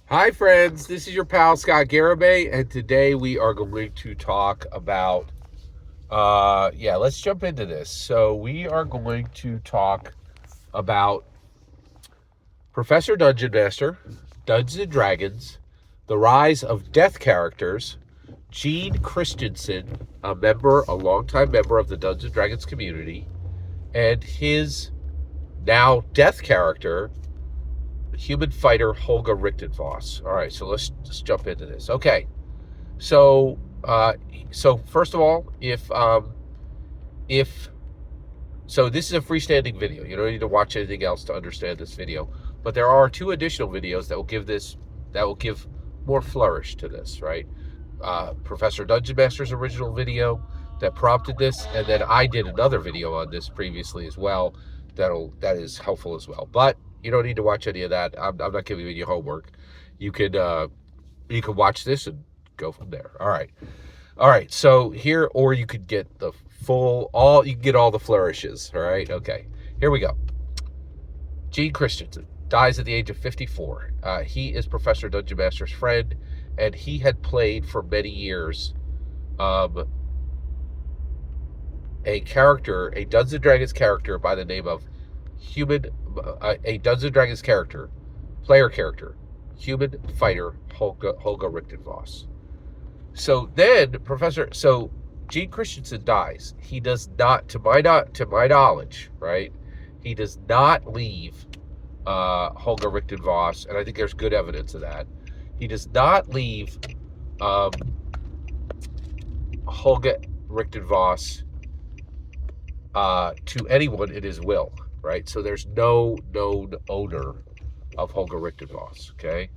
Hi, friends. This is your pal Scott Garibay, and today we are going to talk about. Let's jump into this. So we are going to talk about Professor Dungeon Master, Dungeons and Dragons, the rise of death characters, Jean Christensen, a longtime member of the Dungeons and Dragons community, and his now death character, human fighter Holga Richtenvoss. All right, so let's just jump into this. Okay. So, so first of all, if so, this is a freestanding video. You don't need to watch anything else to understand this video. But there are two additional videos that will give more flourish to this, right? Professor Dungeon Master's original video that prompted this, and then I did another video on this previously as well. That is helpful as well. But you don't need to watch any of that. I'm not giving you homework. You can watch this and go from there. All right. So here, or you could get the you can get all the flourishes. All right. Okay. Here we go. Jean Christensen dies at the age of 54. He is Professor Dungeon Master's friend, and he had played for many years a Dungeons and Dragons character by the name of a Dungeons and Dragons player character, human fighter Holga Richtenvoss. So Gene Christensen dies. He does not, to my knowledge, right? He does not leave Holga Richtenvoss, and I think there's good evidence of that. He does not leave Holga Richtenvoss to anyone in his will, right? So there's no known owner of Holga Richtenvoss, okay?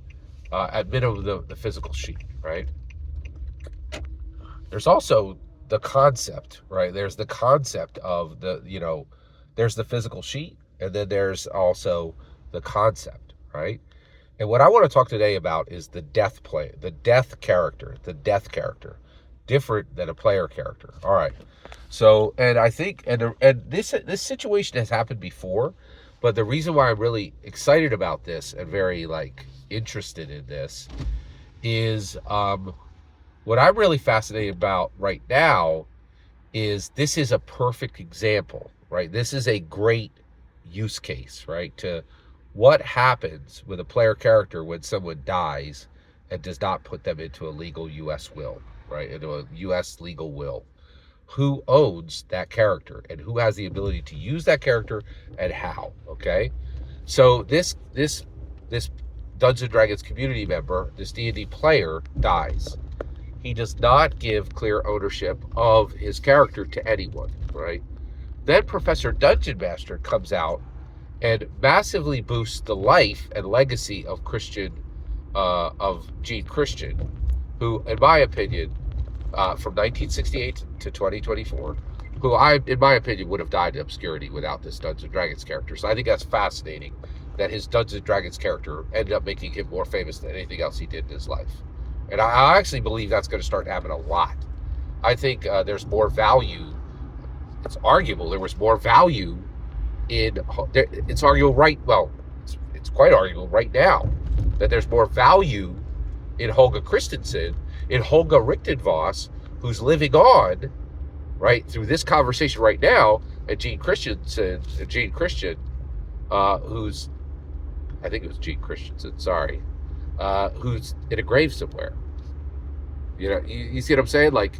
At minimum, the physical sheet, right? There's also the concept, right? There's the concept of there's the physical sheet, and then there's also the concept, right? And what I want to talk today about is the death character, different than a player character. All right. So, and I think, and this situation has happened before, but the reason why I'm really excited about this and very interested in this is, what I'm really fascinated about right now is this is a perfect example, right? This is a great use case, right? To what happens with a player character when someone dies and does not put them into a legal U.S. will, right? Into a U.S. legal will. Who owns that character and who has the ability to use that character and how, okay? So this Dungeons and Dragons community member, this D&D player, dies. He does not give clear ownership of his character to anyone, right? Then Professor Dungeon Master comes out and massively boosts the life and legacy of Jean Christian, who, in my opinion, from 1968 to 2024, who in my opinion, would have died in obscurity without this Dungeons and Dragons character. So I think that's fascinating that his Dungeons and Dragons character ended up making him more famous than anything else he did in his life. And I actually believe that's going to start happening a lot. I think there's more value. It's arguable there was more value it's arguable it's quite arguable right now that there's more value in Holga Christensen, in Holga Richtenvoss, who's living on, right, through this conversation right now, and Jean Christian, who's, I think it was Jean Christensen, sorry, who's in a grave somewhere. You see what I'm saying? Like,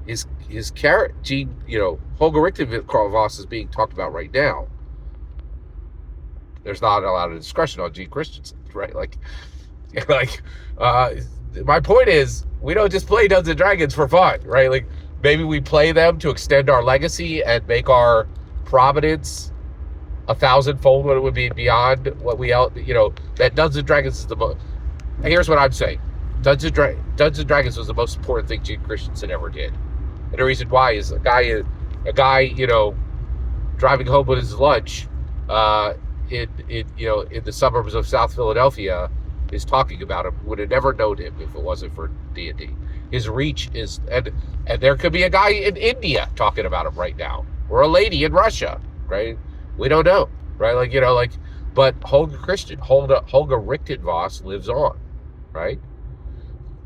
his character, Holga Richtenvoss is being talked about right now. There's not a lot of discretion on Jean Christensen, right? My point is, we don't just play Dungeons and Dragons for fun, right? Like, maybe we play them to extend our legacy and make our prominence 1,000-fold what it would be beyond what that Dungeons and Dragons is the most. Here's what I'm saying. Dungeons and Dragons was the most important thing Jean Christensen ever did. And the reason why is a guy, driving home with his lunch, in the suburbs of South Philadelphia, is talking about him. Would have never known him if it wasn't for D&D. His reach is, and there could be a guy in India talking about him right now, or a lady in Russia, right? We don't know, right? But Holga Richtenvoss lives on, right?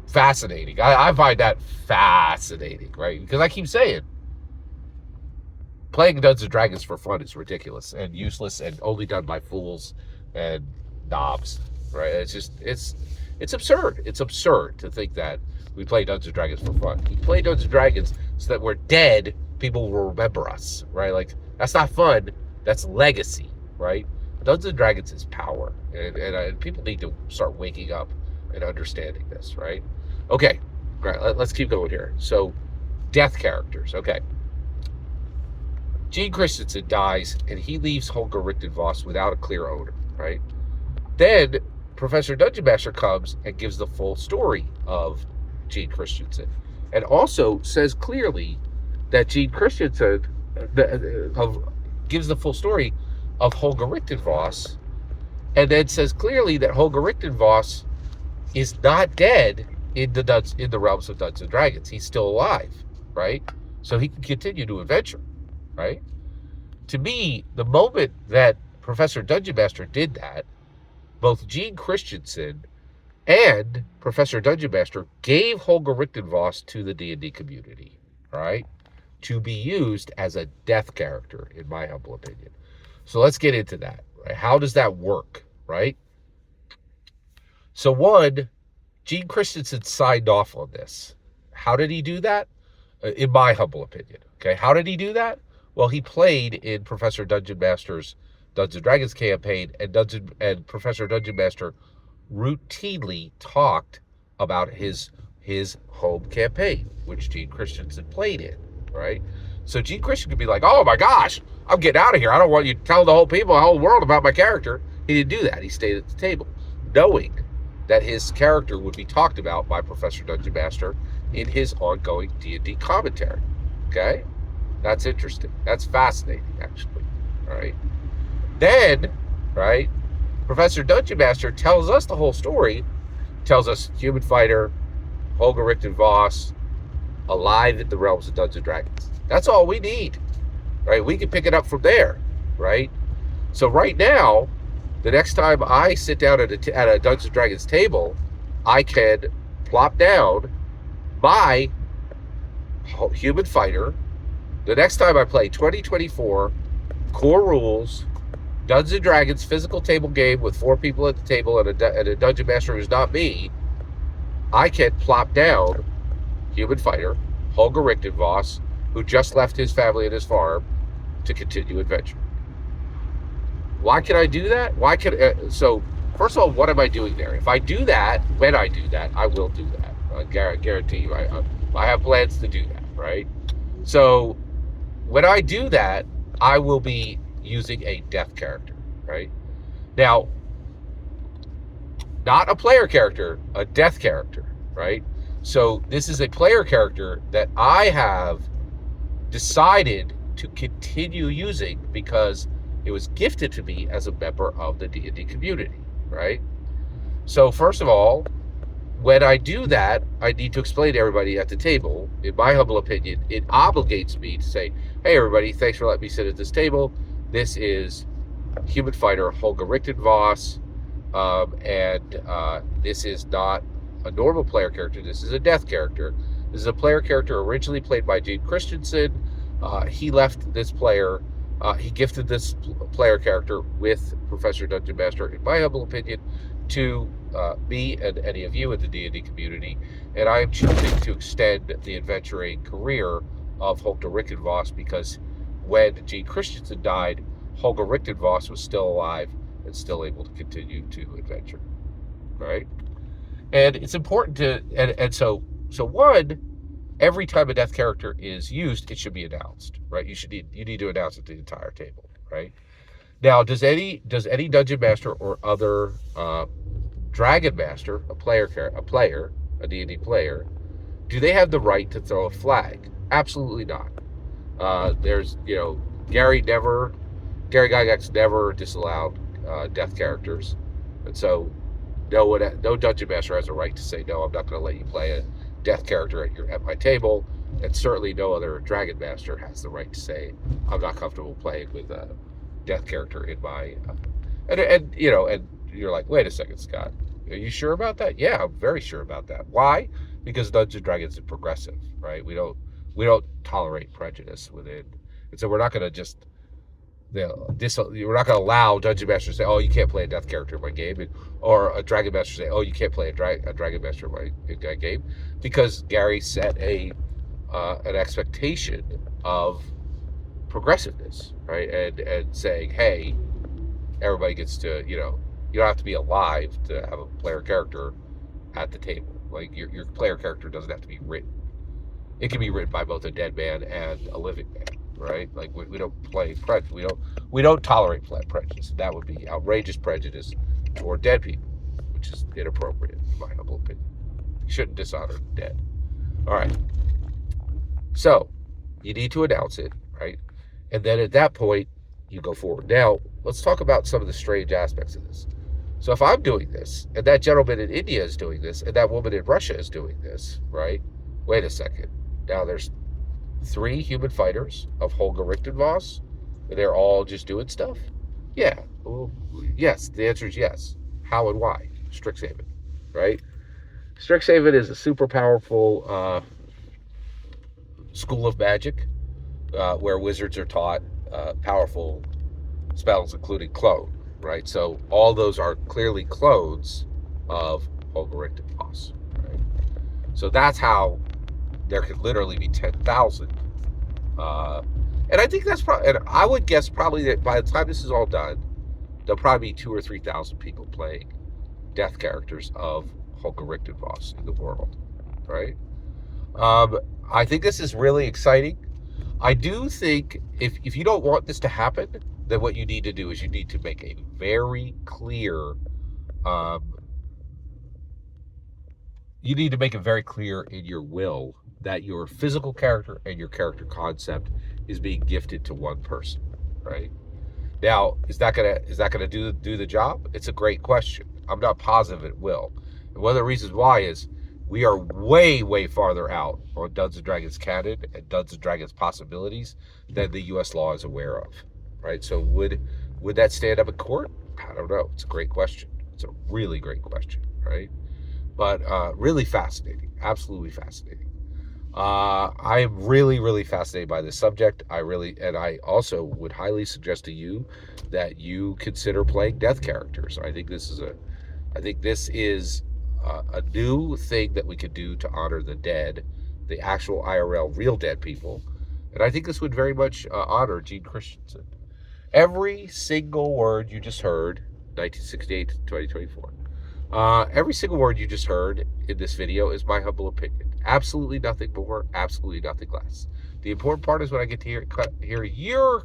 Fascinating. I find that fascinating, right? Because I keep saying, playing Dungeons and Dragons for fun is ridiculous and useless and only done by fools and knobs, right? It's absurd. It's absurd to think that we play Dungeons and Dragons for fun. We play Dungeons and Dragons so that we're dead, people will remember us, right? Like, that's not fun. That's legacy, right? Dungeons and Dragons is power, and people need to start waking up and understanding this, right? Okay, great. Let's keep going here. So, death characters. Okay. Jean Christensen dies, and he leaves Holger Richtenvoss without a clear owner, right? Then Professor Dungeon Master comes and gives the full story of Jean Christensen, and also says clearly that Jean Christensen gives the full story of Holger Richtenvoss, and then says clearly that Holger Richtenvoss is not dead in the realms of Dungeons and Dragons. He's still alive, right? So he can continue to adventure, right? To me, the moment that Professor Dungeon Master did that, both Jean Christensen and Professor Dungeon Master gave Holger Richtenvoss to the D&D community, right? To be used as a death character, in my humble opinion. So let's get into that, right? How does that work, right? So one, Jean Christensen signed off on this. How did he do that? In my humble opinion, okay? How did he do that? Well, he played in Professor Dungeon Master's Dungeons and Dragons campaign, and Professor Dungeon Master routinely talked about his home campaign, which Jean Christensen played in, right? So Jean Christensen could be like, oh my gosh, I'm getting out of here. I don't want you to tell the whole world about my character. He didn't do that. He stayed at the table, knowing that his character would be talked about by Professor Dungeon Master in his ongoing D&D commentary, okay? That's interesting. That's fascinating, actually, all right? Then, right, Professor Dungeon Master tells us the whole story, tells us human fighter, Holger Richtenvoss, alive in the realms of Dungeons and Dragons. That's all we need, right? We can pick it up from there, right? So right now, the next time I sit down at a Dungeons and Dragons table, I can plop down my human fighter. The next time I play 2024 core rules, Dungeons and Dragons physical table game with 4 people at the table and a Dungeon Master who's not me, I can plop down human fighter, Holger Richtenvoss, who just left his family and his farm to continue adventure. Why can I do that? So first of all, what am I doing there? If I do that, when I do that, I will do that. I guarantee you. I have plans to do that, right? So when I do that, I will be using a death character, right? Now, not a player character, a death character, right? So this is a player character that I have decided to continue using because it was gifted to me as a member of the D&D community, right? So first of all, when I do that, I need to explain to everybody at the table, in my humble opinion, it obligates me to say, hey everybody, thanks for letting me sit at this table. This is human fighter Holger Richtenvoss, and this is not a normal player character, this is a death character. This is a player character originally played by Jean Christensen. He left this player, he gifted this player character with Professor Dungeon Master, in my humble opinion, to me and any of you in the D&D community, and I am choosing to extend the adventuring career of Holger Richtenvoss because when Jean Christensen died, Holger Richtenvoss was still alive and still able to continue to adventure, right? And it's important to, and so one, every time a death character is used, it should be announced, right? You need to announce it to the entire table, right? Now, does any Dungeon Master or other Dragon Master, a D&D player, do they have the right to throw a flag? Absolutely not. There's, Gary Gygax never disallowed death characters, and so no Dungeon Master has a right to say, no, I'm not going to let you play a death character at my table, and certainly no other Dragon Master has the right to say, I'm not comfortable playing with a death character in my and you're like, wait a second, Scott, Are you sure about that? Yeah, I'm very sure about that. Why? Because Dungeons and Dragons is progressive, right? We don't tolerate prejudice within, and so we're not going to just we're not going to allow Dungeon Master to say, "Oh, you can't play a death character in my game," or a Dragon Master say, "Oh, you can't play a Dragon Master in my game," because Gary set an expectation of progressiveness, right? And saying, "Hey, everybody gets to, you don't have to be alive to have a player character at the table. Like your player character doesn't have to be written. It can be written by both a dead man and a living man, right? Like we don't play prejudice. We don't tolerate prejudice. That would be outrageous prejudice toward dead people, which is inappropriate in my humble opinion. You shouldn't dishonor the dead. All right. So you need to announce it, right? And then at that point, you go forward. Now, let's talk about some of the strange aspects of this. So if I'm doing this, and that gentleman in India is doing this, and that woman in Russia is doing this, right? Wait a second. Now there's 3 human fighters of Holger Richtenvoss, and they're all just doing stuff? Yeah. Well, yes. The answer is yes. How and why? Strixhaven, right? Strixhaven is a super powerful school of magic where wizards are taught powerful spells, including clone, right? So all those are clearly clones of Holger Richtenvoss, right? So that's how there could literally be 10,000. And I think that's probably, and I would guess probably that by the time this is all done, there'll probably be 2,000 or 3,000 people playing death characters of Holger Richtenvoss in the world, right? I think this is really exciting. I do think if you don't want this to happen, then what you need to do is you need to make a very clear, you need to make it very clear in your will that your physical character and your character concept is being gifted to one person, right? Now, is that gonna do the job? It's a great question. I'm not positive it will. And one of the reasons why is we are way, way farther out on Dungeons & Dragons canon and Dungeons & Dragons possibilities than the U.S. law is aware of, right? So would that stand up in court? I don't know. It's a great question. It's a really great question, right? But really fascinating, absolutely fascinating. I am really, really fascinated by this subject. And I also would highly suggest to you that you consider playing death characters. I think this is a new thing that we could do to honor the dead, the actual IRL, real dead people. And I think this would very much honor Jean Christensen. Every single word you just heard, 1968 to 2024, every single word you just heard in this video is my humble opinion. Absolutely nothing more, absolutely nothing less. The important part is when I get to hear your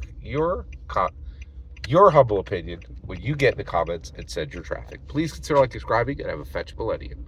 humble opinion when you get in the comments and send your traffic. Please consider subscribing and have a fetch millennium.